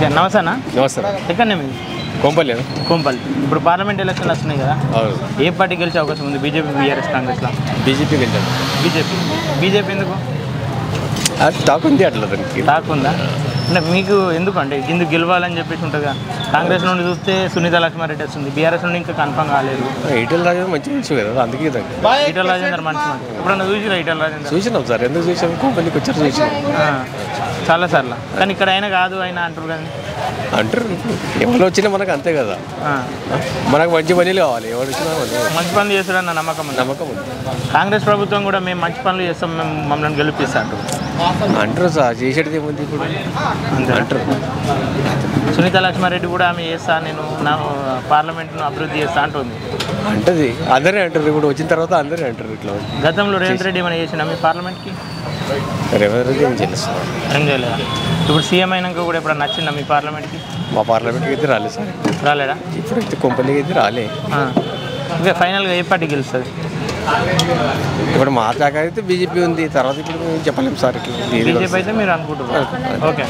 Okay నమస్తే అన్న. నమస్తే. ఎక్కడనే మీది? కొంపల్లి. కోంపల్లి. ఇప్పుడు పార్లమెంట్ ఎలక్షన్లు వస్తున్నాయి కదా, ఏ పార్టీ గెలిచే అవకాశం ఉంది? బీజేపీ, బీఆర్ఎస్, కాంగ్రెస్లో? బీజేపీ గెలిచాడు. బీజేపీ ఎందుకు? అది టాక్ ఉంది అట్లా దానికి. టాక్ ఉందా? అంటే మీకు ఎందుకు అంటే ఇందుకు గెలవాలని చెప్పేసి ఉంటుందిగా. కాంగ్రెస్ నుండి చూస్తే సునీత లక్ష్మారెడ్డి వస్తుంది, బీఆర్ఎస్ నుండి ఇంకా కన్ఫర్మ్ కాలేదు. ఈటెల రాజేందర్ మంచి మనిషి కదా, అందుకే ఈటెల రాజేందర్ మంచి ఎప్పుడన్నా చూసిరా? ఈటెల రాజేందర్ చూసినాం సార్. ఎందుకు చూసాం? కొంపల్లికి వచ్చారు చూసినాం చాలా సార్లు. కానీ ఇక్కడ అయినా కాదు ఆయన అంటారు కదా. అంటారు ఎవరు వచ్చినా మనకు అంతే కదా, మనకు మంచి పనులు కావాలి. ఎవరు వచ్చినా మంచి పనులు చేస్తారన్న నమ్మకం ఉంది. కాంగ్రెస్ ప్రభుత్వం కూడా మేము మంచి పనులు చేస్తాం, మేము మమ్మల్ని గెలిపిస్తా అంటారు సార్. చేసేది ఏముంది ఇప్పుడు అంటారు. సునీత లక్ష్మారెడ్డి కూడా ఆమె చేస్తా, నేను నా పార్లమెంట్ను అభివృద్ధి చేస్తా అంటుంది. అంటది అందరే అంటారు. ఇప్పుడు వచ్చిన తర్వాత అందరే అంటారు ఇట్లా. గతంలో రేవంత్ రెడ్డి ఏమైనా చేసినా మీ పార్లమెంట్కి? రేవంత్ రెడ్డి ఏం చేస్తారు? ఏం చేయలేదా? ఇప్పుడు సీఎం అయినాక కూడా ఎప్పుడు నచ్చిందా మీ పార్లమెంట్కి? మా పార్లమెంట్కి అయితే రాలేదు సార్. రాలేదా? ఇప్పుడైతే కొంపల్లికి అయితే రాలే. ఇంకా ఫైనల్గా ఏ పార్టీ గెలుస్తుంది? ఇప్పుడు మా దాకా అయితే బీజేపీ ఉంది. తర్వాత ఇప్పుడు చెప్పలేము సార్. ఇట్లా బీజేపీ అయితే మీరు అనుకుంటున్నారు. ఓకే.